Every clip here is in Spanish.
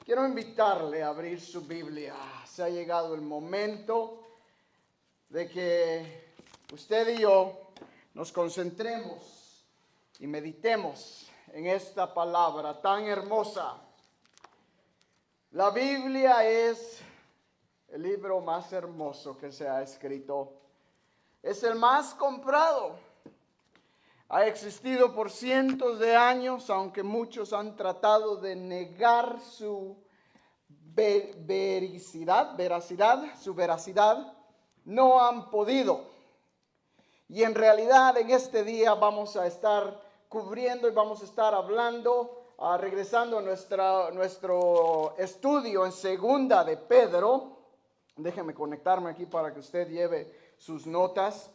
Quiero invitarle a abrir su Biblia. Se ha llegado el momento de que usted y yo nos concentremos y meditemos en esta palabra tan hermosa. La Biblia es el libro más hermoso que se ha escrito. Es el más comprado. Ha existido por cientos de años, aunque muchos han tratado de negar su veracidad, no han podido. Y en realidad en este día vamos a estar cubriendo y vamos a estar hablando, regresando a nuestro estudio en segunda de Pedro. Déjeme conectarme aquí para que usted lleve sus notas.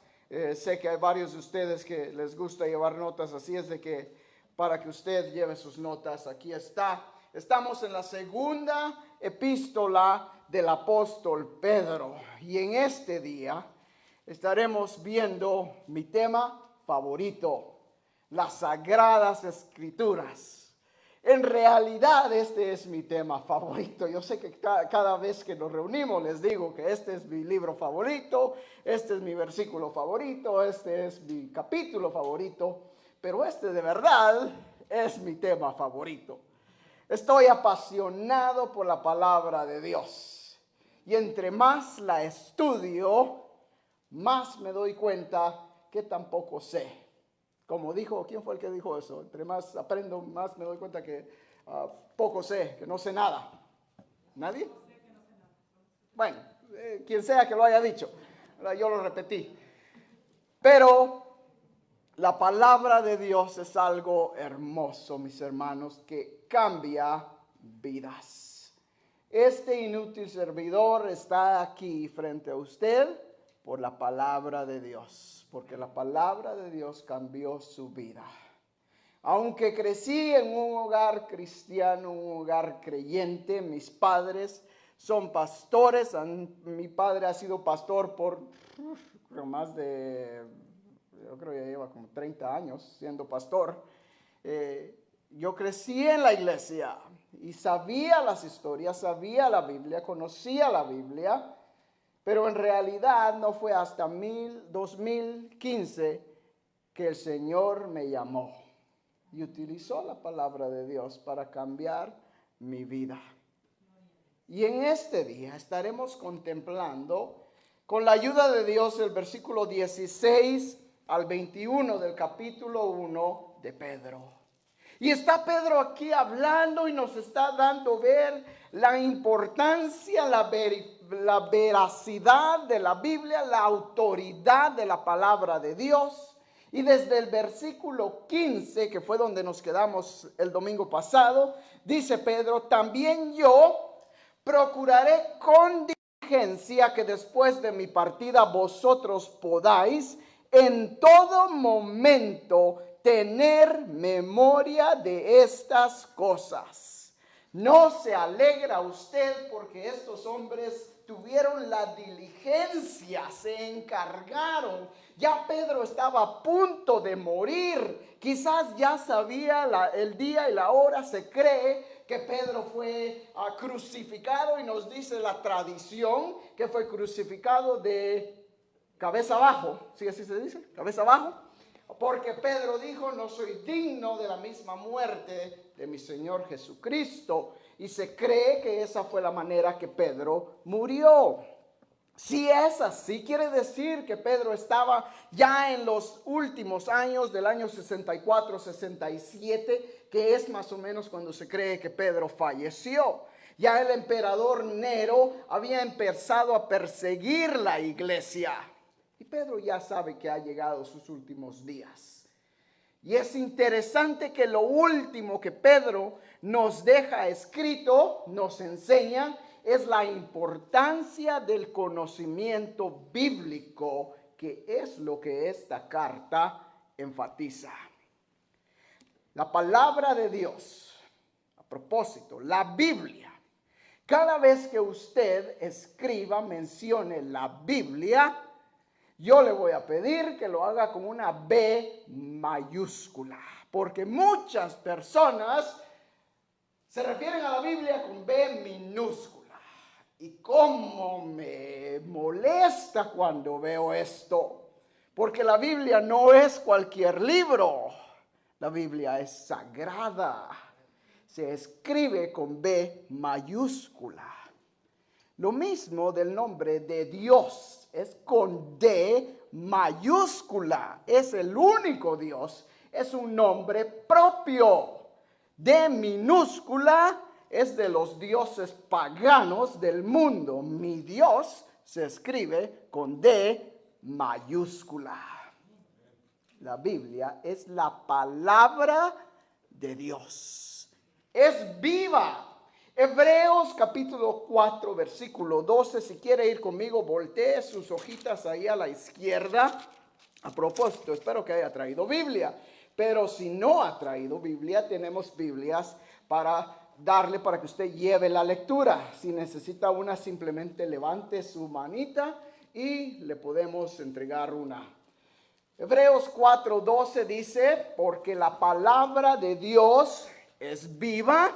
Sé que hay varios de ustedes que les gusta llevar notas, así es de que para que usted lleve sus notas, aquí está. Estamos en la segunda epístola del apóstol Pedro y en este día estaremos viendo mi tema favorito, las Sagradas Escrituras. En realidad este es mi tema favorito. Yo sé que cada vez que nos reunimos les digo que este es mi libro favorito, este es mi versículo favorito, este es mi capítulo favorito, pero este de verdad es mi tema favorito. Estoy apasionado por la palabra de Dios y entre más la estudio, más me doy cuenta que tampoco sé. Como dijo, ¿quién fue el que dijo eso? Entre más aprendo, más me doy cuenta que poco sé, que no sé nada. ¿Nadie? Bueno, quien sea que lo haya dicho, yo lo repetí. Pero la palabra de Dios es algo hermoso, mis hermanos, que cambia vidas. Este inútil servidor está aquí frente a usted por la palabra de Dios, porque la palabra de Dios cambió su vida. Aunque crecí en un hogar cristiano, un hogar creyente, mis padres son pastores. Mi padre ha sido pastor por más de, yo creo que ya lleva como 30 años siendo pastor. Yo crecí en la iglesia y sabía las historias, sabía la Biblia, conocía la Biblia, pero en realidad no fue hasta 2015 que el Señor me llamó y utilizó la palabra de Dios para cambiar mi vida. Y en este día estaremos contemplando, con la ayuda de Dios, el versículo 16 al 21 del capítulo 1 de Pedro. Y está Pedro aquí hablando y nos está dando ver la importancia, la veracidad de la Biblia, la autoridad de la palabra de Dios. Y desde el versículo 15, que fue donde nos quedamos el domingo pasado, dice Pedro, también yo procuraré con diligencia que después de mi partida vosotros podáis en todo momento tener memoria de estas cosas. ¿No se alegra usted porque estos hombres tuvieron la diligencia, se encargaron? Ya Pedro estaba a punto de morir, quizás ya sabía el día y la hora. Se cree que Pedro fue crucificado y nos dice la tradición que fue crucificado de cabeza abajo, ¿sí así se dice? Cabeza abajo. Porque Pedro dijo, no soy digno de la misma muerte de mi Señor Jesucristo. Y se cree que esa fue la manera que Pedro murió. Si es así, quiere decir que Pedro estaba ya en los últimos años del año 64, 67, que es más o menos cuando se cree que Pedro falleció. Ya el emperador Nero había empezado a perseguir la iglesia. Y Pedro ya sabe que ha llegado sus últimos días. Y es interesante que lo último que Pedro nos deja escrito, nos enseña, es la importancia del conocimiento bíblico, que es lo que esta carta enfatiza. La palabra de Dios, a propósito, la Biblia. Cada vez que usted escriba, mencione la Biblia, yo le voy a pedir que lo haga con una B mayúscula, porque muchas personas Se refieren a la Biblia con B minúscula. Y cómo me molesta cuando veo esto. Porque la Biblia no es cualquier libro. La Biblia es sagrada. Se escribe con B mayúscula. Lo mismo del nombre de Dios. Es con D mayúscula. Es el único Dios. Es un nombre propio. D minúscula es de los dioses paganos del mundo. Mi Dios se escribe con D mayúscula. La Biblia es la palabra de Dios. Es viva. Hebreos capítulo 4, versículo 12. Si quiere ir conmigo, voltee sus hojitas ahí a la izquierda. A propósito, espero que haya traído Biblia. Pero si no ha traído Biblia, tenemos Biblias para darle para que usted lleve la lectura. Si necesita una, simplemente levante su manita y le podemos entregar una. Hebreos 4:12 dice, porque la palabra de Dios es viva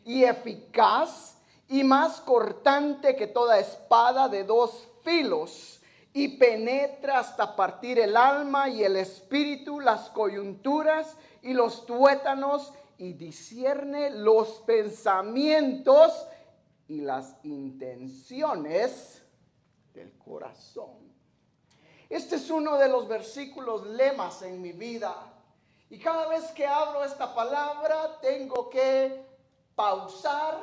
y eficaz y más cortante que toda espada de dos filos y penetra hasta partir el alma y el espíritu, las coyunturas y los tuétanos y discierne los pensamientos y las intenciones del corazón. Este es uno de los versículos lemas en mi vida. Y cada vez que abro esta palabra tengo que pausar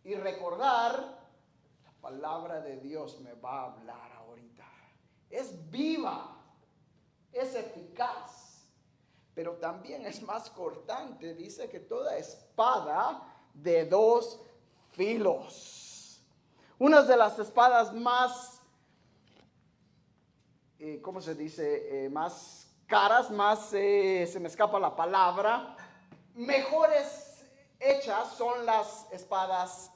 y recordar, la palabra de Dios me va a hablar ahorita. Es viva, es eficaz, pero también es más cortante. Dice que toda espada de dos filos. Una de las espadas más ¿cómo se dice? Más caras, más, se me escapa la palabra, mejores hechas son las espadas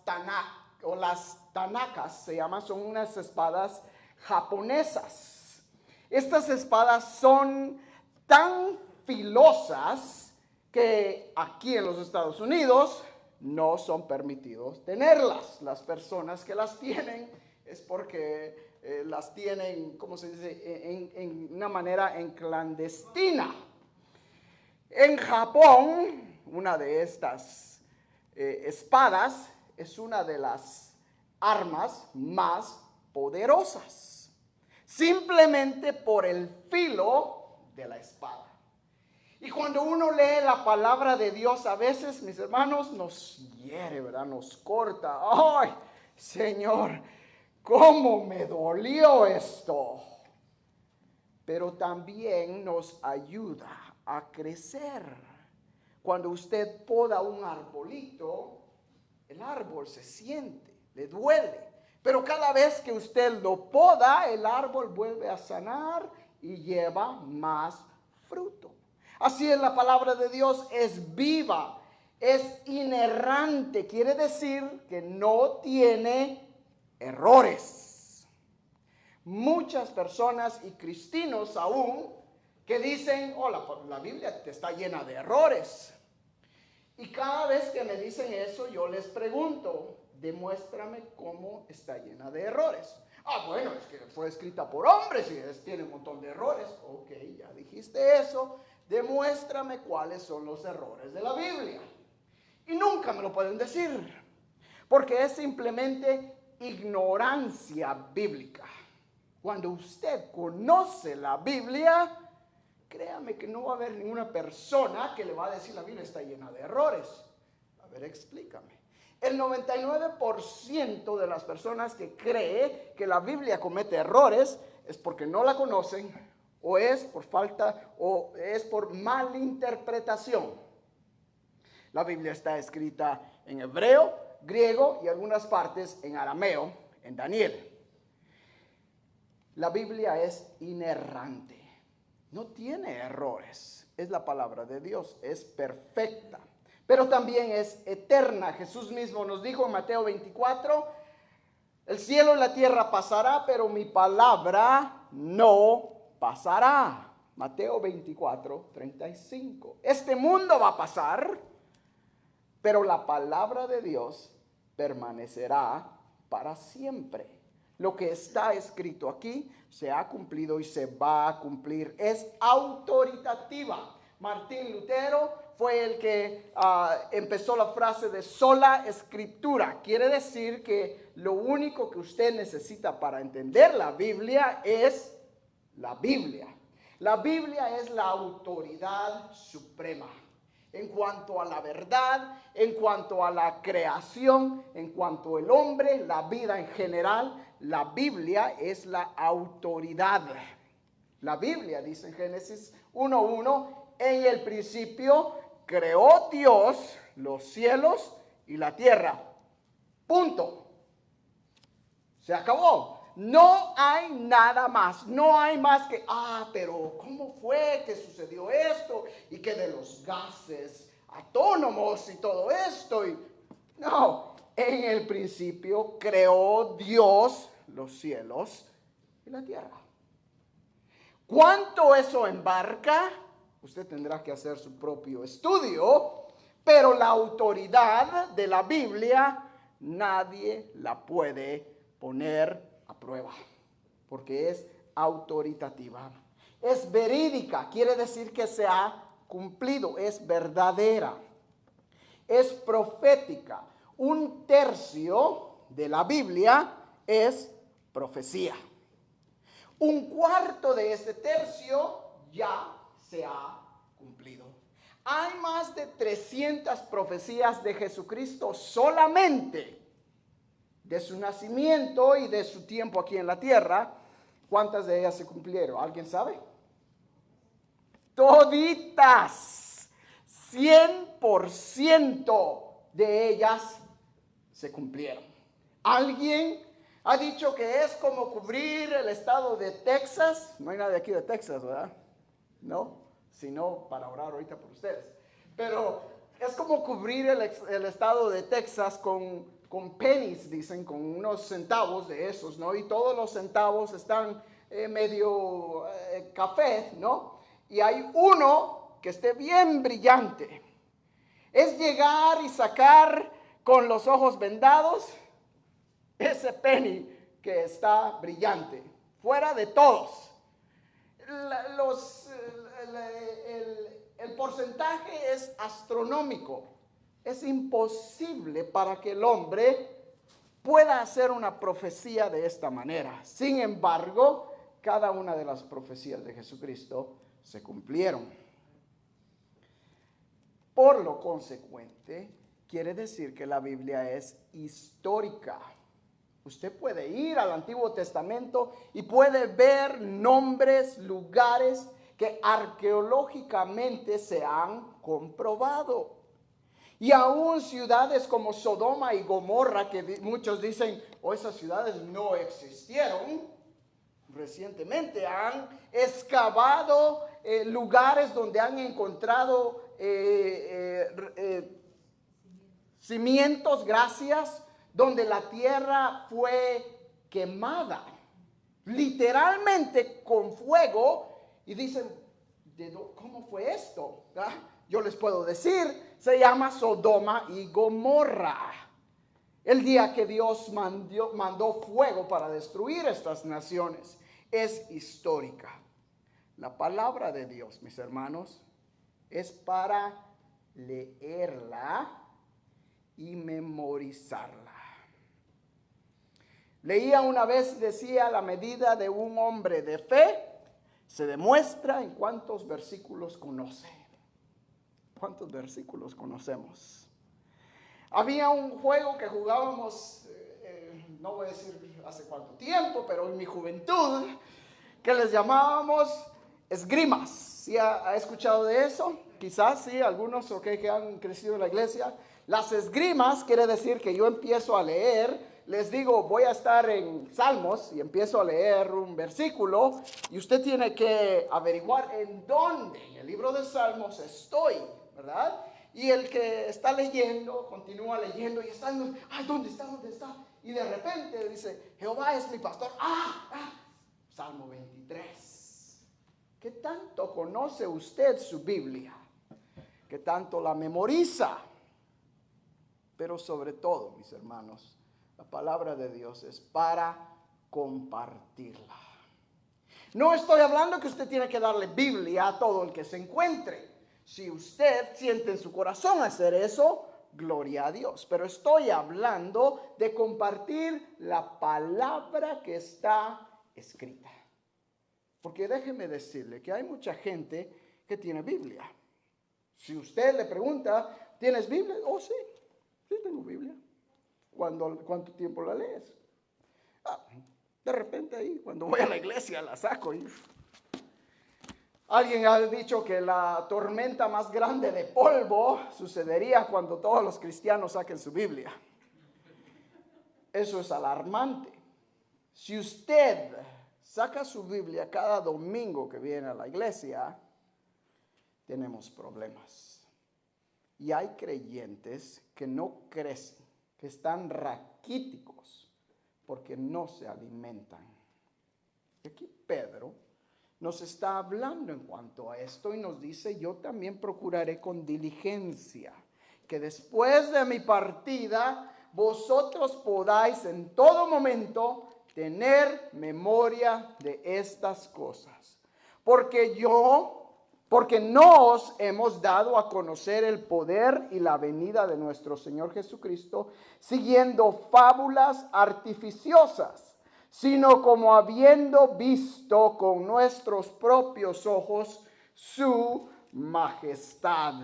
o las tanakas, se llaman, son unas espadas japonesas. Estas espadas son tan filosas que aquí en los Estados Unidos no son permitidos tenerlas. Las personas que las tienen es porque las tienen, ¿cómo se dice?, en una manera en clandestina. En Japón, una de estas espadas es una de las armas más poderosas, simplemente por el filo de la espada. Y cuando uno lee la palabra de Dios, a veces, mis hermanos, nos hiere, ¿verdad? Nos corta. ¡Ay, Señor! ¿Cómo me dolió esto? Pero también nos ayuda a crecer. Cuando usted poda un arbolito, el árbol se siente, le duele. Pero cada vez que usted lo poda, el árbol vuelve a sanar y lleva más fruto. Así es la palabra de Dios, es viva, es inerrante. Quiere decir que no tiene errores. Muchas personas y cristianos aún que dicen, oh, la Biblia está llena de errores. Y cada vez que me dicen eso, yo les pregunto, demuéstrame cómo está llena de errores. Ah, bueno, es que fue escrita por hombres y tiene un montón de errores. Ok, ya dijiste eso. Demuéstrame cuáles son los errores de la Biblia. Y nunca me lo pueden decir, porque es simplemente ignorancia bíblica. Cuando usted conoce la Biblia, créame que no va a haber ninguna persona que le va a decir la Biblia está llena de errores. A ver, explícame. El 99% de las personas que cree que la Biblia comete errores es porque no la conocen, o es por falta, o es por malinterpretación. La Biblia está escrita en hebreo, griego y algunas partes en arameo, en Daniel. La Biblia es inerrante, no tiene errores, es la palabra de Dios, es perfecta, pero también es eterna. Jesús mismo nos dijo en Mateo 24, el cielo y la tierra pasará, pero mi palabra no pasará. Mateo 24, 35. Este mundo va a pasar, pero la palabra de Dios permanecerá para siempre. Lo que está escrito aquí se ha cumplido y se va a cumplir. Es autoritativa. Martín Lutero fue el que empezó la frase de sola escritura. Quiere decir que lo único que usted necesita para entender la Biblia es la Biblia. La Biblia es la autoridad suprema en cuanto a la verdad, en cuanto a la creación, en cuanto al hombre, la vida en general. La Biblia es la autoridad. La Biblia dice en Génesis 1:1, en el principio creó Dios los cielos y la tierra. Punto. Se acabó. No hay nada más. No hay más que, pero ¿cómo fue que sucedió esto? Y que de los gases autónomos y todo esto. No, en el principio creó Dios los cielos y la tierra. ¿Cuánto eso embarca? Usted tendrá que hacer su propio estudio, pero la autoridad de la Biblia nadie la puede poner a prueba, porque es autoritativa. Es verídica, quiere decir que se ha cumplido, es verdadera. Es profética. 1/3 de la Biblia es profecía. 1/4 de este tercio ya se ha cumplido. Hay más de 300 profecías de Jesucristo solamente de su nacimiento y de su tiempo aquí en la tierra. ¿Cuántas de ellas se cumplieron? ¿Alguien sabe? Toditas. 100% de ellas se cumplieron. ¿Alguien ha dicho que es como cubrir el estado de Texas? No hay nadie aquí de Texas, ¿verdad? No, sino para orar ahorita por ustedes. Pero es como cubrir el estado de Texas con pennies, dicen, con unos centavos de esos, ¿no? Y todos los centavos están medio café, ¿no? Y hay uno que esté bien brillante. Es llegar y sacar con los ojos vendados ese penny que está brillante, fuera de todos. El porcentaje es astronómico. Es imposible para que el hombre pueda hacer una profecía de esta manera. Sin embargo, cada una de las profecías de Jesucristo se cumplieron. Por lo consecuente, quiere decir que la Biblia es histórica. Usted puede ir al Antiguo Testamento y puede ver nombres, lugares que arqueológicamente se han comprobado. Y aún ciudades como Sodoma y Gomorra, que muchos dicen, esas ciudades no existieron, recientemente han excavado lugares donde han encontrado cimientos, donde la tierra fue quemada, literalmente con fuego, y dicen, ¿cómo fue esto? Yo les puedo decir, se llama Sodoma y Gomorra. El día que Dios mandó fuego para destruir estas naciones es histórica. La palabra de Dios, mis hermanos, es para leerla y memorizarla. Leía una vez, decía, la medida de un hombre de fe se demuestra en cuántos versículos conoce. ¿Cuántos versículos conocemos? Había un juego que jugábamos, no voy a decir hace cuánto tiempo, pero en mi juventud, que les llamábamos esgrimas. ¿Sí ha escuchado de eso? Quizás sí, algunos que han crecido en la iglesia. Las esgrimas quiere decir que yo empiezo a leer, les digo, voy a estar en Salmos y empiezo a leer un versículo y usted tiene que averiguar en dónde en el libro de Salmos estoy, ¿verdad? Y el que está leyendo, continúa leyendo y está, ¿dónde está? ¿Dónde está? Y de repente dice, Jehová es mi pastor. Salmo 23. ¿Qué tanto conoce usted su Biblia? ¿Qué tanto la memoriza? Pero sobre todo, mis hermanos, la palabra de Dios es para compartirla. No estoy hablando que usted tiene que darle Biblia a todo el que se encuentre. Si usted siente en su corazón hacer eso, gloria a Dios. Pero estoy hablando de compartir la palabra que está escrita. Porque déjeme decirle que hay mucha gente que tiene Biblia. Si usted le pregunta, ¿tienes Biblia? Oh, sí, sí tengo Biblia. ¿Cuánto tiempo la lees? De repente ahí, cuando voy a la iglesia, la saco. Alguien ha dicho que la tormenta más grande de polvo sucedería cuando todos los cristianos saquen su Biblia. Eso es alarmante. Si usted saca su Biblia cada domingo que viene a la iglesia, tenemos problemas. Y hay creyentes que no crecen, que están raquíticos porque no se alimentan. Y aquí Pedro nos está hablando en cuanto a esto y nos dice: yo también procuraré con diligencia que después de mi partida vosotros podáis en todo momento tener memoria de estas cosas. Porque no os hemos dado a conocer el poder y la venida de nuestro Señor Jesucristo siguiendo fábulas artificiosas, sino como habiendo visto con nuestros propios ojos su majestad.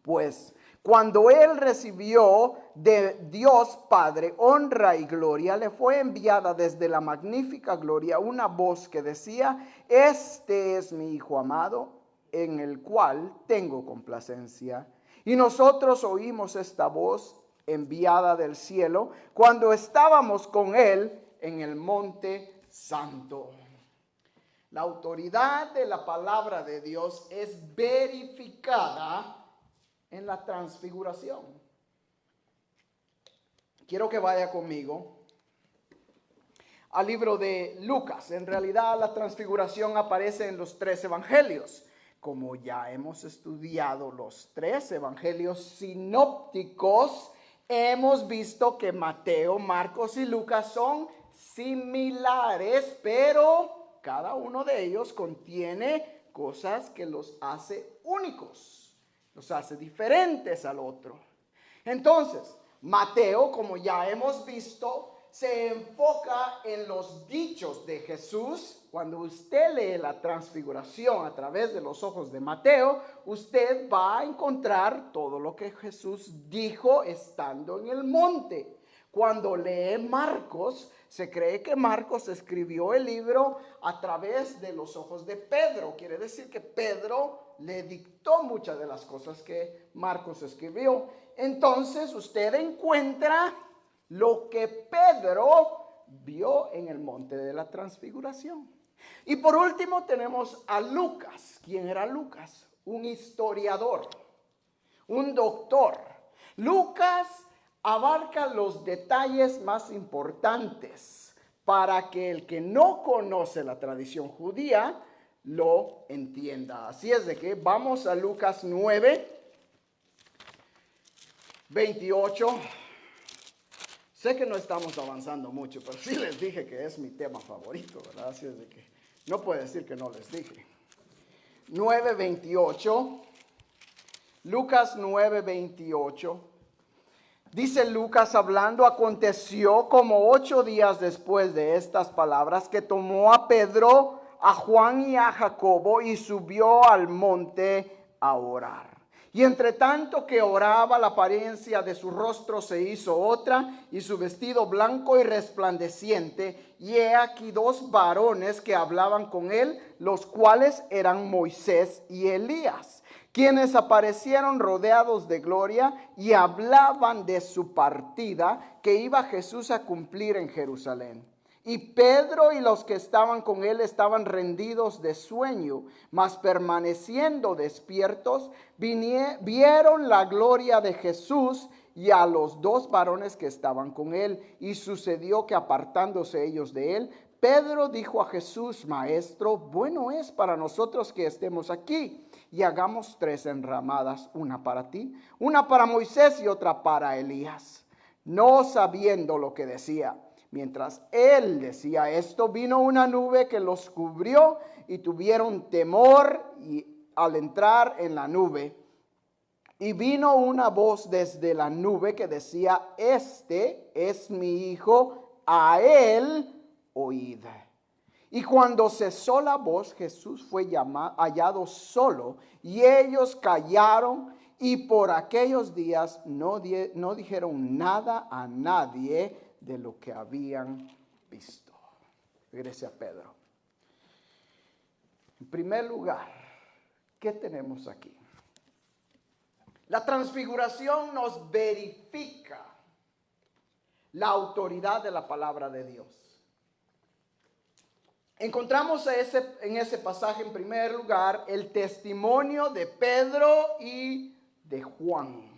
Pues cuando él recibió de Dios Padre honra y gloria, le fue enviada desde la magnífica gloria una voz que decía: este es mi Hijo amado, en el cual tengo complacencia. Y nosotros oímos esta voz enviada del cielo cuando estábamos con él en el monte santo. La autoridad de la palabra de Dios es verificada en la transfiguración. Quiero que vaya conmigo al libro de Lucas. En realidad la transfiguración aparece en los 3 evangelios. Como ya hemos estudiado los 3 evangelios sinópticos, hemos visto que Mateo, Marcos y Lucas son similares, pero cada uno de ellos contiene cosas que los hace únicos, los hace diferentes al otro. Entonces, Mateo, como ya hemos visto, se enfoca en los dichos de Jesús. Cuando usted lee la transfiguración a través de los ojos de Mateo, usted va a encontrar todo lo que Jesús dijo estando en el monte. Cuando lee Marcos, se cree que Marcos escribió el libro a través de los ojos de Pedro. Quiere decir que Pedro le dictó muchas de las cosas que Marcos escribió. Entonces usted encuentra lo que Pedro vio en el monte de la transfiguración. Y por último tenemos a Lucas. ¿Quién era Lucas? Un historiador, un doctor. Lucas abarca los detalles más importantes para que el que no conoce la tradición judía lo entienda. Así es de que vamos a Lucas 9, 28. Sé que no estamos avanzando mucho, pero sí les dije que es mi tema favorito, ¿verdad? Así es de que no puedo decir que no les dije. 9:28. Lucas 9:28. Dice Lucas hablando: aconteció como 8 días después de estas palabras que tomó a Pedro, a Juan y a Jacobo y subió al monte a orar. Y entre tanto que oraba, la apariencia de su rostro se hizo otra, y su vestido blanco y resplandeciente. Y he aquí 2 varones que hablaban con él, los cuales eran Moisés y Elías, quienes aparecieron rodeados de gloria y hablaban de su partida que iba Jesús a cumplir en Jerusalén. Y Pedro y los que estaban con él estaban rendidos de sueño, mas permaneciendo despiertos, vieron la gloria de Jesús y a los 2 varones que estaban con él. Y sucedió que apartándose ellos de él, Pedro dijo a Jesús: Maestro, bueno es para nosotros que estemos aquí y hagamos 3 enramadas, una para ti, una para Moisés y otra para Elías. No sabiendo lo que decía. Mientras él decía esto, vino una nube que los cubrió y tuvieron temor al entrar en la nube. Y vino una voz desde la nube que decía: Este es mi hijo, a él oíd. Y cuando cesó la voz, Jesús fue hallado solo, y ellos callaron, y por aquellos días no dijeron nada a nadie de lo que habían visto. Regrese a Pedro. En primer lugar, ¿qué tenemos aquí? La transfiguración nos verifica la autoridad de la palabra de Dios. Encontramos en ese pasaje, en primer lugar, el testimonio de Pedro y de Juan.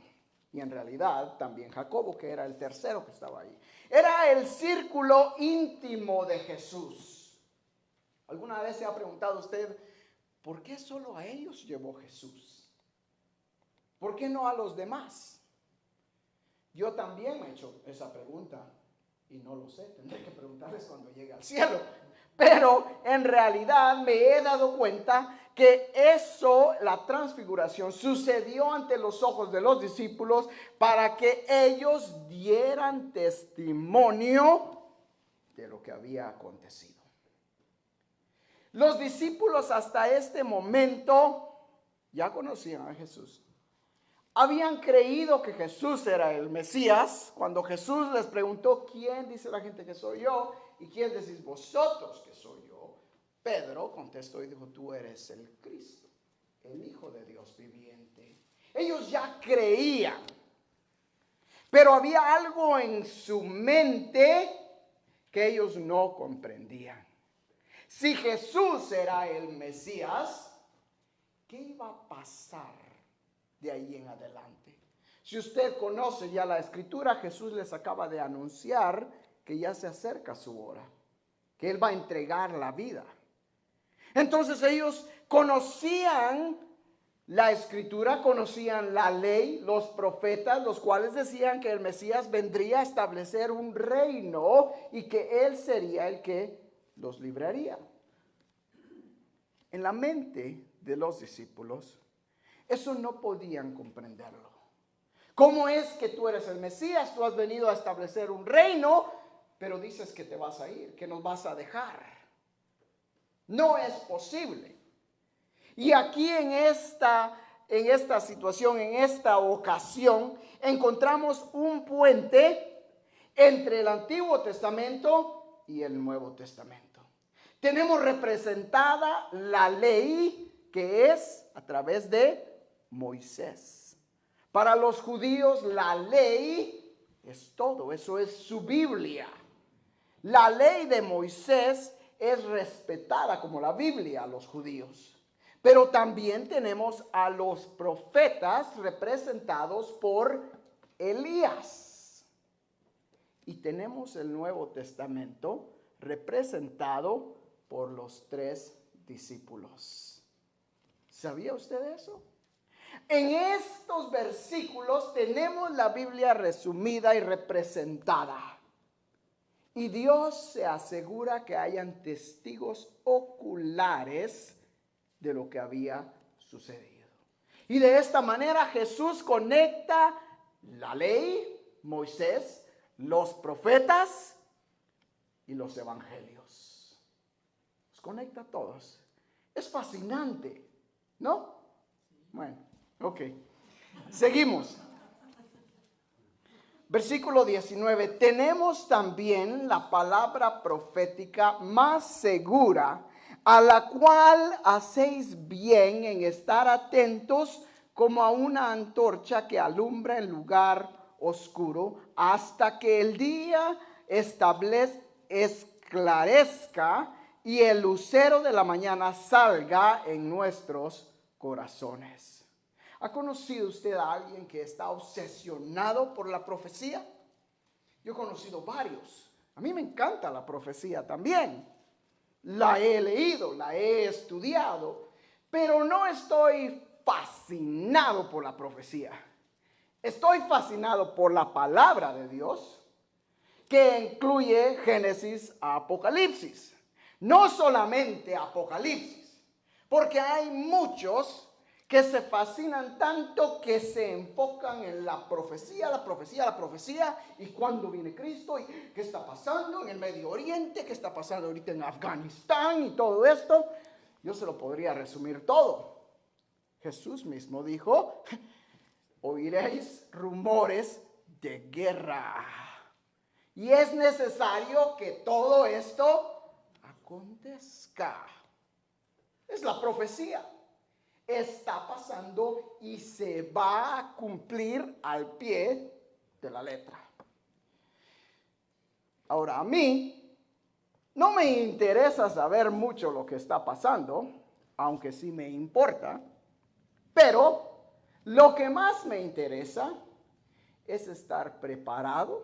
Y en realidad también Jacobo, que era el tercero que estaba ahí. Era el círculo íntimo de Jesús. ¿Alguna vez se ha preguntado usted, por qué solo a ellos llevó Jesús? ¿Por qué no a los demás? Yo también me he hecho esa pregunta y no lo sé. Tendré que preguntarles cuando llegue al cielo. Pero en realidad me he dado cuenta que eso, la transfiguración, sucedió ante los ojos de los discípulos para que ellos dieran testimonio de lo que había acontecido. Los discípulos hasta este momento ya conocían a Jesús. Habían creído que Jesús era el Mesías. Cuando Jesús les preguntó: ¿quién dice la gente que soy yo? ¿Y quién decís vosotros que soy yo? Pedro contestó y dijo: tú eres el Cristo, el Hijo de Dios viviente. Ellos ya creían, pero había algo en su mente que ellos no comprendían. Si Jesús era el Mesías, ¿qué iba a pasar de ahí en adelante? Si usted conoce ya la escritura, Jesús les acaba de anunciar que ya se acerca su hora, que Él va a entregar la vida. Entonces ellos conocían la escritura, conocían la ley, los profetas, los cuales decían que el Mesías vendría a establecer un reino y que Él sería el que los libraría. En la mente de los discípulos, eso no podían comprenderlo. ¿Cómo es que tú eres el Mesías? Tú has venido a establecer un reino, pero dices que te vas a ir, que nos vas a dejar. No es posible. Y aquí en esta situación, en esta ocasión, encontramos un puente entre el Antiguo Testamento y el Nuevo Testamento. Tenemos representada la ley, que es a través de Moisés. Para los judíos la ley es todo, eso es su Biblia. La ley de Moisés es respetada como la Biblia a los judíos. Pero también tenemos a los profetas representados por Elías. Y tenemos el Nuevo Testamento representado por los 3 discípulos. ¿Sabía usted eso? En estos versículos tenemos la Biblia resumida y representada. Y Dios se asegura que hayan testigos oculares de lo que había sucedido. Y de esta manera Jesús conecta la ley, Moisés, los profetas y los evangelios. Los conecta a todos. Es fascinante, ¿no? Bueno, ok. Seguimos. Versículo 19. Tenemos también la palabra profética más segura, a la cual hacéis bien en estar atentos como a una antorcha que alumbra en lugar oscuro, hasta que el día esclarezca y el lucero de la mañana salga en nuestros corazones. ¿Ha conocido usted a alguien que está obsesionado por la profecía? Yo he conocido varios A mí me encanta la profecía también. La he leído, la he estudiado, pero no estoy fascinado por la profecía. Estoy fascinado por la palabra de Dios, que incluye Génesis a Apocalipsis. No solamente Apocalipsis, porque hay muchos que se fascinan tanto que se enfocan en la profecía, y cuándo viene Cristo, y qué está pasando en el Medio Oriente, qué está pasando ahorita en Afganistán y todo esto. Yo se lo podría resumir todo. Jesús mismo dijo, oiréis rumores de guerra. Y es necesario que todo esto acontezca. Es la profecía. Está pasando y se va a cumplir al pie de la letra. Ahora, a mí no me interesa saber mucho lo que está pasando, aunque sí me importa, pero lo que más me interesa es estar preparado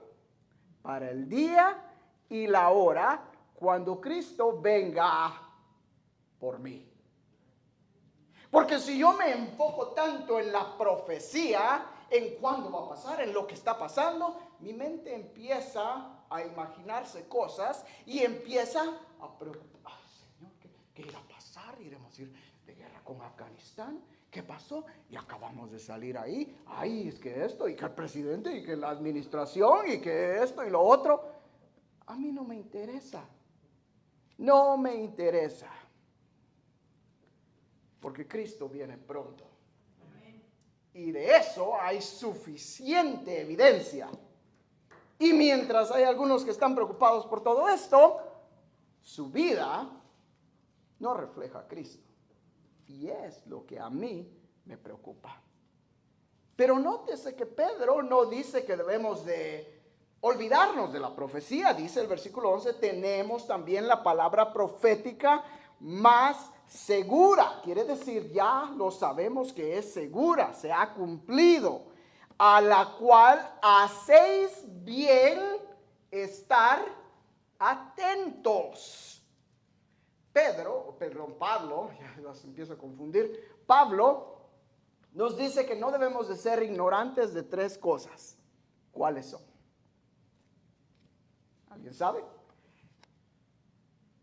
para el día y la hora cuando Cristo venga por mí. Porque si yo me enfoco tanto en la profecía, en cuándo va a pasar, en lo que está pasando, mi mente empieza a imaginarse cosas y empieza a preocupar. Ay, Señor, ¿qué irá a pasar? Iremos a ir de guerra con Afganistán. ¿Qué pasó? Y acabamos de salir ahí. Ay, es que esto, y que el presidente, y que la administración, y que esto y lo otro. A mí no me interesa. No me interesa. Porque Cristo viene pronto. Y de eso hay suficiente evidencia. Y mientras hay algunos que están preocupados por todo esto, su vida no refleja a Cristo. Y es lo que a mí me preocupa. Pero nótese que Pedro no dice que debemos de olvidarnos de la profecía. Dice el versículo 11, tenemos también la palabra profética más segura. Quiere decir, ya lo sabemos que es segura, se ha cumplido, a la cual hacéis bien estar atentos. Pablo, ya los empiezo a confundir, Pablo nos dice que no debemos de ser ignorantes de tres cosas. ¿Cuáles son? ¿Alguien sabe?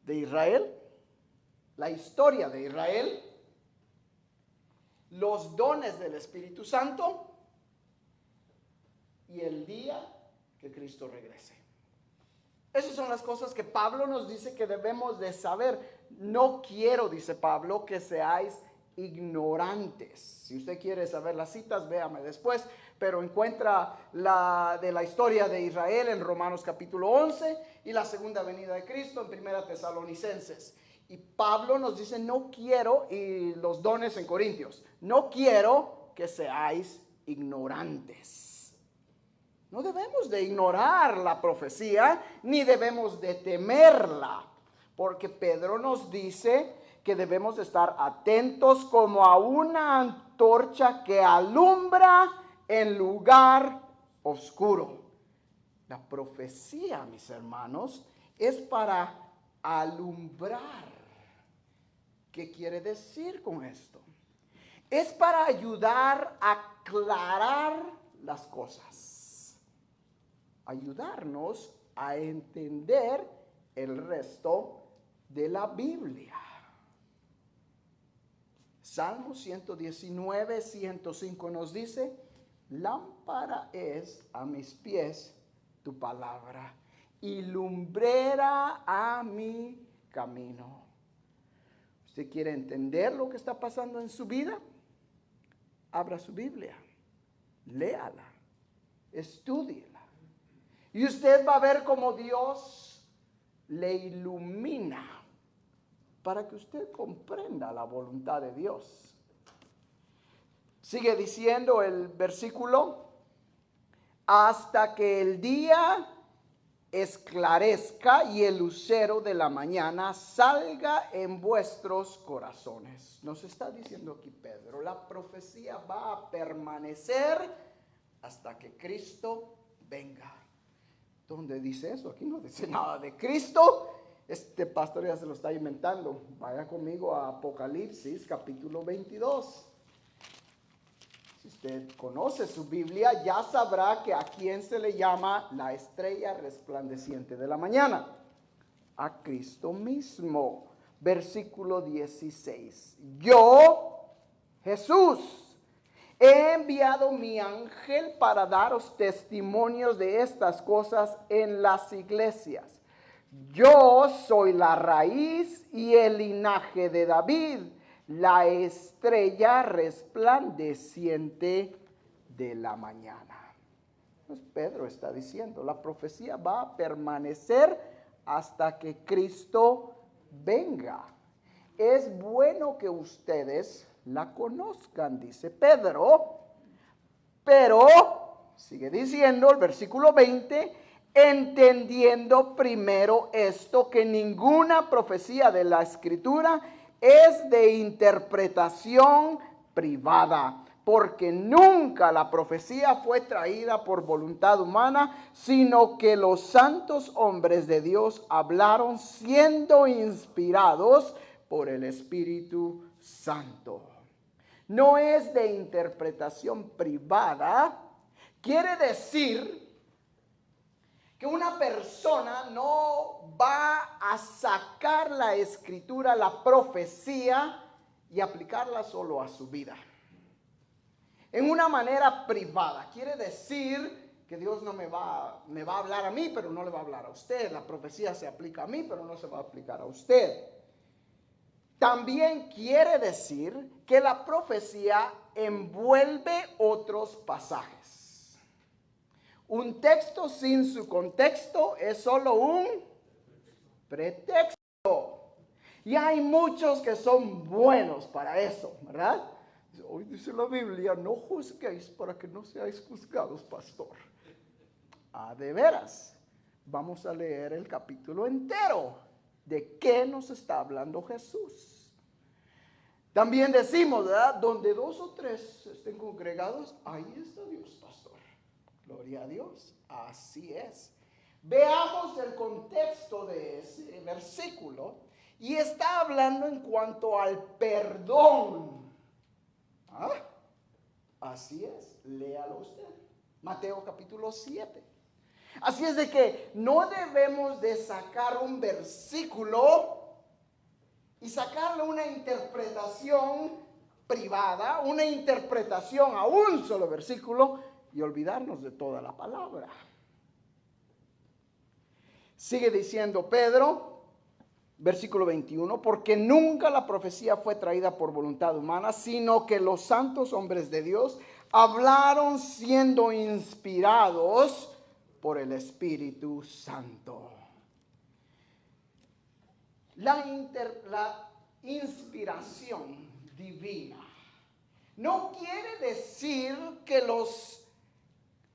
De Israel, la historia de Israel, los dones del Espíritu Santo y el día que Cristo regrese. Esas son las cosas que Pablo nos dice que debemos de saber. No quiero, dice Pablo, que seáis ignorantes. Si usted quiere saber las citas, véame después, pero encuentra la de la historia de Israel en Romanos capítulo 11 y la segunda venida de Cristo en Primera Tesalonicenses. Y Pablo nos dice, no quiero, y los dones en Corintios, no quiero que seáis ignorantes. No debemos de ignorar la profecía, ni debemos de temerla, porque Pedro nos dice que debemos de estar atentos como a una antorcha que alumbra en lugar oscuro. La profecía, mis hermanos, es para alumbrar. ¿Qué quiere decir con esto? Es para ayudar a aclarar las cosas. Ayudarnos a entender el resto de la Biblia. Salmo 119, 105 nos dice, lámpara es a mis pies tu palabra y lumbrera a mi camino. ¿Usted quiere entender lo que está pasando en su vida? Abra su Biblia, léala, estúdiela. Y usted va a ver cómo Dios le ilumina para que usted comprenda la voluntad de Dios. Sigue diciendo el versículo, hasta que el día esclarezca y el lucero de la mañana salga en vuestros corazones. Nos está diciendo aquí Pedro, la profecía va a permanecer hasta que Cristo venga. ¿Dónde dice eso? Aquí no dice nada de Cristo. Este pastor ya se lo está inventando. Vaya conmigo a Apocalipsis capítulo 22. Si usted conoce su Biblia, ya sabrá que a quién se le llama la estrella resplandeciente de la mañana. A Cristo mismo. Versículo 16. Yo, Jesús, he enviado mi ángel para daros testimonios de estas cosas en las iglesias. Yo soy la raíz y el linaje de David, la estrella resplandeciente de la mañana. Pues Pedro está diciendo, la profecía va a permanecer hasta que Cristo venga. Es bueno que ustedes la conozcan, dice Pedro, pero, sigue diciendo el versículo 20, entendiendo primero esto, que ninguna profecía de la Escritura es de interpretación privada, porque nunca la profecía fue traída por voluntad humana, sino que los santos hombres de Dios hablaron siendo inspirados por el Espíritu Santo. No es de interpretación privada, quiere decir que una persona no va a sacar la escritura, la profecía y aplicarla solo a su vida. En una manera privada, quiere decir que Dios no me va a hablar a mí, pero no le va a hablar a usted. La profecía se aplica a mí, pero no se va a aplicar a usted. También quiere decir que la profecía envuelve otros pasajes. Un texto sin su contexto es solo un pretexto. Y hay muchos que son buenos para eso, ¿verdad? Hoy dice la Biblia, no juzguéis para que no seáis juzgados, pastor. De veras, vamos a leer el capítulo entero. ¿De qué nos está hablando Jesús? También decimos, ¿verdad? Donde 2 o 3 estén congregados, ahí está Dios, pastor. Gloria a Dios, así es. Veamos el contexto de ese versículo y está hablando en cuanto al perdón. Así es, léalo usted. Mateo capítulo 7. Así es de que no debemos de sacar un versículo y sacarle una interpretación privada, una interpretación a un solo versículo y olvidarnos de toda la palabra. Sigue diciendo Pedro, versículo 21, porque nunca la profecía fue traída por voluntad humana, sino que los santos hombres de Dios hablaron siendo inspirados por el Espíritu Santo. La inspiración divina no quiere decir que los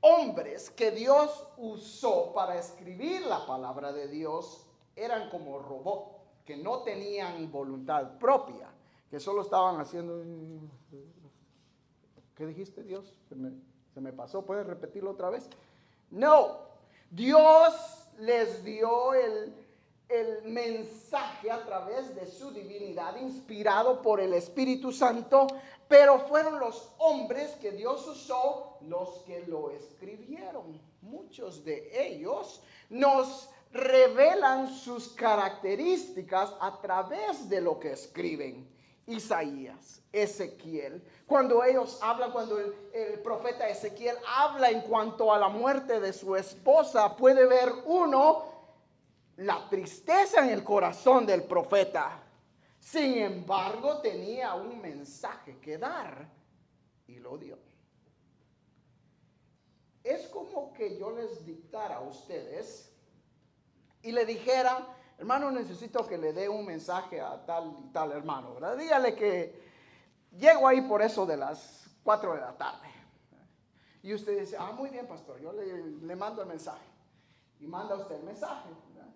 hombres que Dios usó para escribir la palabra de Dios eran como robots, que no tenían voluntad propia, que solo estaban haciendo... ¿Qué dijiste, Dios? Se me pasó, ¿puedes repetirlo otra vez? No, Dios les dio el mensaje a través de su divinidad, inspirado por el Espíritu Santo, pero fueron los hombres que Dios usó los que lo escribieron. Muchos de ellos nos revelan sus características a través de lo que escriben. Isaías, Ezequiel, cuando ellos hablan, cuando el profeta Ezequiel habla en cuanto a la muerte de su esposa, puede ver uno la tristeza en el corazón del profeta. Sin embargo, tenía un mensaje que dar y lo dio. Es como que yo les dictara a ustedes y le dijera, hermano, necesito que le dé un mensaje a tal y tal hermano, ¿verdad? Dígale que llego ahí por eso de las 4 de la tarde. Y usted dice, muy bien, pastor, yo le mando el mensaje. Y manda usted el mensaje, ¿verdad?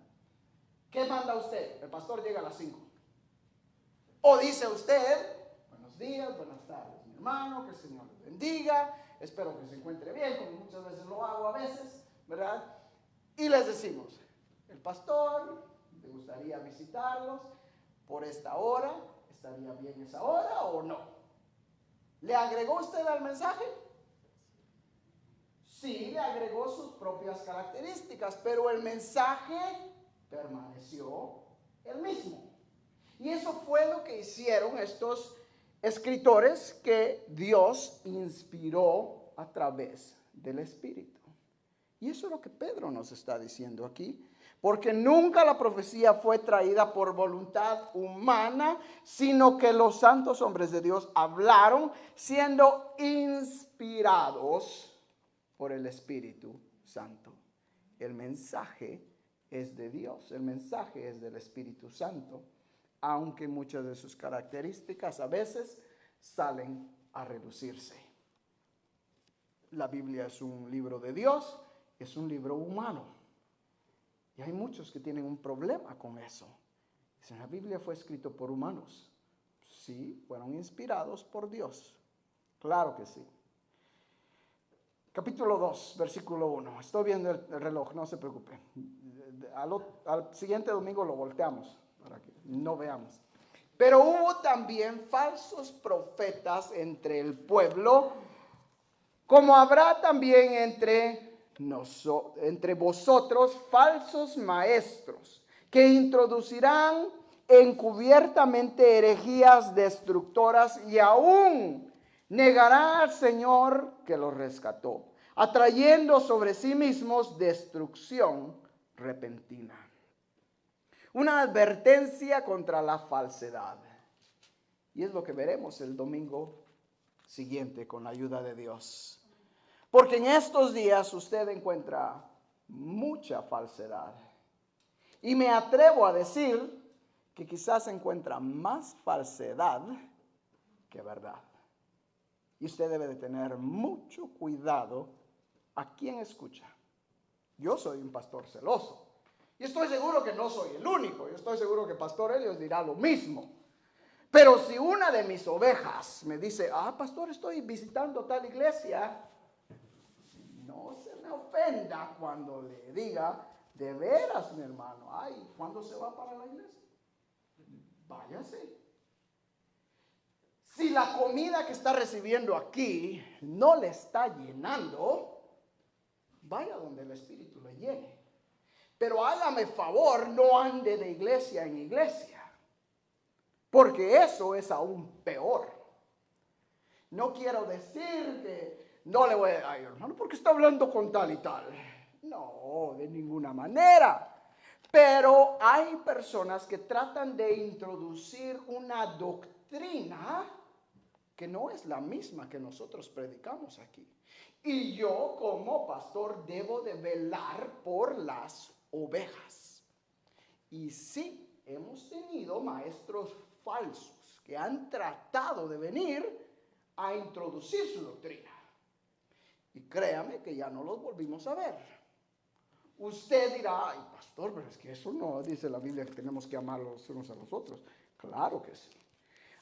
¿Qué manda usted? El pastor llega a las 5. O dice usted, buenos días, buenas tardes, mi hermano, que el Señor le bendiga, espero que se encuentre bien, como muchas veces lo hago a veces, ¿verdad? y les decimos, el pastor, ¿le gustaría visitarlos por esta hora? ¿Estaría bien esa hora o no? ¿Le agregó usted al mensaje? Sí, le agregó sus propias características, pero el mensaje permaneció el mismo. Y eso fue lo que hicieron estos escritores que Dios inspiró a través del Espíritu. Y eso es lo que Pedro nos está diciendo aquí. Porque nunca la profecía fue traída por voluntad humana, sino que los santos hombres de Dios hablaron siendo inspirados por el Espíritu Santo. El mensaje es de Dios, el mensaje es del Espíritu Santo, aunque muchas de sus características a veces salen a reducirse. La Biblia es un libro de Dios, es un libro humano. Y hay muchos que tienen un problema con eso. Dicen, la Biblia fue escrito por humanos. Sí, fueron inspirados por Dios. Claro que sí. Capítulo 2, versículo 1. Estoy viendo el reloj, no se preocupe. Al siguiente domingo lo volteamos para que no veamos. Pero hubo también falsos profetas entre el pueblo, como habrá también entre vosotros falsos maestros, que introducirán encubiertamente herejías destructoras y aún negará al Señor que los rescató, atrayendo sobre sí mismos destrucción repentina. Una advertencia contra la falsedad. Y es lo que veremos el domingo siguiente con la ayuda de Dios. Porque en estos días usted encuentra mucha falsedad. Y me atrevo a decir que quizás encuentra más falsedad que verdad. Y usted debe de tener mucho cuidado a quién escucha. Yo soy un pastor celoso. Y estoy seguro que no soy el único. Yo estoy seguro que Pastor Helios dirá lo mismo. Pero si una de mis ovejas me dice, pastor, estoy visitando tal iglesia, no se me ofenda cuando le diga, de veras, mi hermano, ¿cuándo se va para la iglesia? Váyase. Si la comida que está recibiendo aquí no le está llenando, vaya donde el Espíritu le llene. Pero hágame favor, no ande de iglesia en iglesia, porque eso es aún peor. No quiero decir que no le voy a decir, hermano, ¿por qué está hablando con tal y tal? No, de ninguna manera. Pero hay personas que tratan de introducir una doctrina que no es la misma que nosotros predicamos aquí. Y yo como pastor debo de velar por las ovejas. Y sí, hemos tenido maestros falsos que han tratado de venir a introducir su doctrina. Y créame que ya no los volvimos a ver. Usted dirá, pastor, pero es que eso no dice la Biblia que tenemos que amar los unos a los otros. Claro que sí.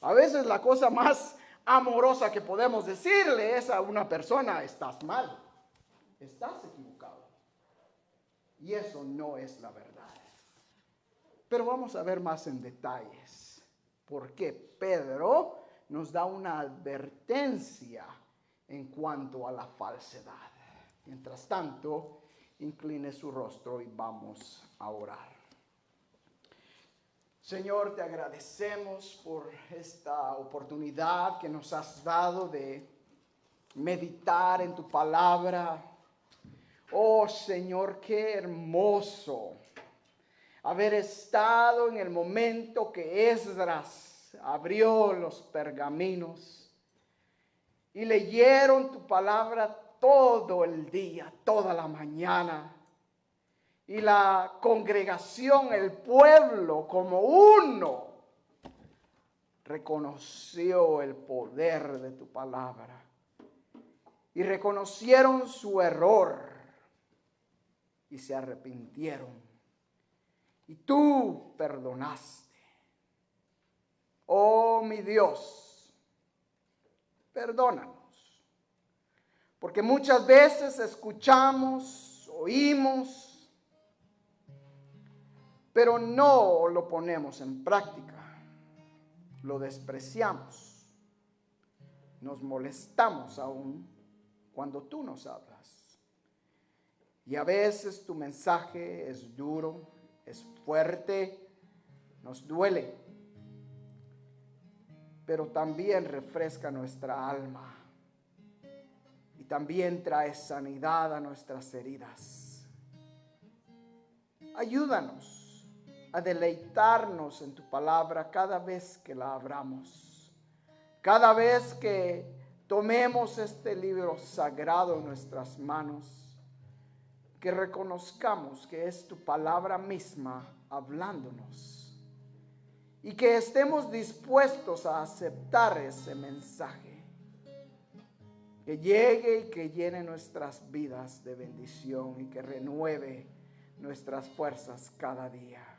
A veces la cosa más amorosa que podemos decirle es a una persona, estás mal, estás equivocado. Y eso no es la verdad. Pero vamos a ver más en detalles. Porque Pedro nos da una advertencia en cuanto a la falsedad. Mientras tanto, incline su rostro y vamos a orar. Señor, te agradecemos por esta oportunidad que nos has dado de meditar en tu palabra. Oh Señor, qué hermoso haber estado en el momento que Esdras abrió los pergaminos y leyeron tu palabra todo el día, toda la mañana. Y la congregación, el pueblo como uno, reconoció el poder de tu palabra. Y reconocieron su error y se arrepintieron. Y tú perdonaste. Oh mi Dios, perdónanos. Porque muchas veces escuchamos, oímos pero no lo ponemos en práctica. Lo despreciamos. Nos molestamos aún cuando tú nos hablas. Y a veces tu mensaje es duro, es fuerte, nos duele, pero también refresca nuestra alma y también trae sanidad a nuestras heridas. Ayúdanos a deleitarnos en tu palabra cada vez que la abramos, cada vez que tomemos este libro sagrado en nuestras manos, que reconozcamos que es tu palabra misma hablándonos y que estemos dispuestos a aceptar ese mensaje, que llegue y que llene nuestras vidas de bendición y que renueve nuestras fuerzas cada día.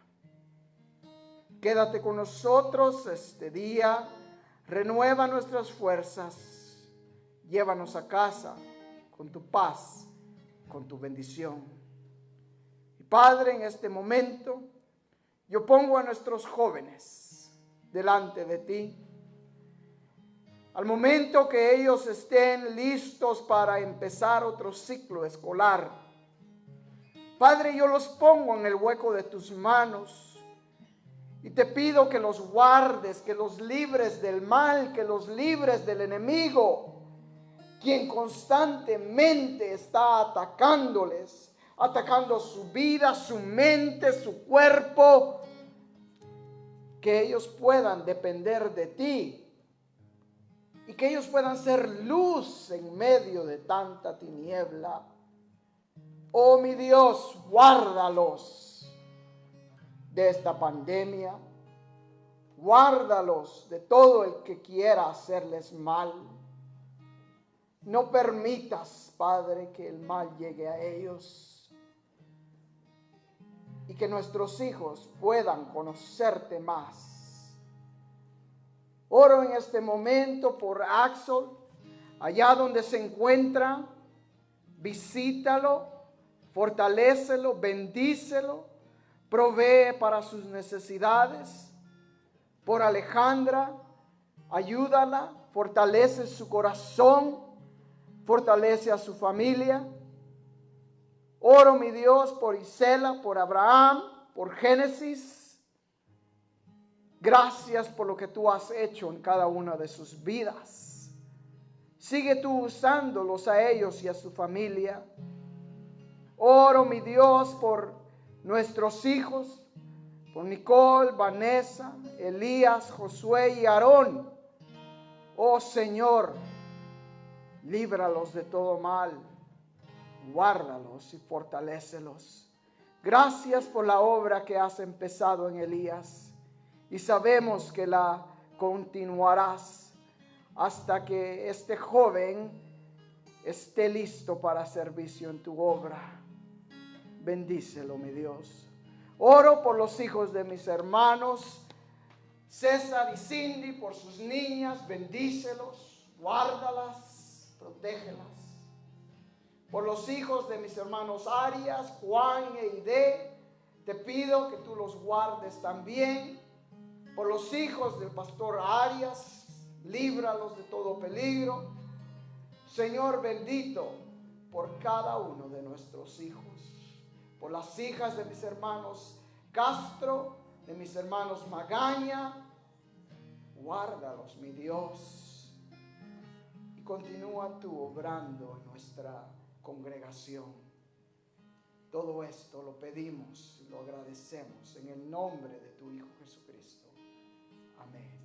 Quédate con nosotros este día, renueva nuestras fuerzas, llévanos a casa con tu paz, con tu bendición. Y Padre, en este momento yo pongo a nuestros jóvenes delante de ti. Al momento que ellos estén listos para empezar otro ciclo escolar, Padre, yo los pongo en el hueco de tus manos y te pido que los guardes, que los libres del mal, que los libres del enemigo, quien constantemente está atacándoles, atacando su vida, su mente, su cuerpo, que ellos puedan depender de ti y que ellos puedan ser luz en medio de tanta tiniebla. Oh mi Dios, guárdalos de esta pandemia, guárdalos de todo el que quiera hacerles mal. No permitas, Padre, que el mal llegue a ellos y que nuestros hijos puedan conocerte más. Oro en este momento por Axel, allá donde se encuentra. Visítalo, fortalécelo, bendícelo, provee para sus necesidades. Por Alejandra, ayúdala, fortalece su corazón, fortalece a su familia. Oro, mi Dios, por Isela, por Abraham, por Génesis. Gracias por lo que tú has hecho en cada una de sus vidas. Sigue tú usándolos a ellos y a su familia. Oro, mi Dios, por nuestros hijos, por Nicole, Vanessa, Elías, Josué y Aarón. Oh Señor, líbralos de todo mal, guárdalos y fortalécelos. Gracias por la obra que has empezado en Elías y sabemos que la continuarás hasta que este joven esté listo para servicio en tu obra. Bendícelo, mi Dios. Oro por los hijos de mis hermanos César y Cindy, por sus niñas, bendícelos, guárdalas, protégelas. Por los hijos de mis hermanos Arias, Juan e Ide, te pido que tú los guardes también. Por los hijos del pastor Arias, líbralos de todo peligro. Señor bendito, por cada uno de nuestros hijos. Por las hijas de mis hermanos Castro, de mis hermanos Magaña, guárdalos, mi Dios, y continúa tú obrando en nuestra congregación. Todo esto lo pedimos y lo agradecemos en el nombre de tu Hijo Jesucristo. Amén.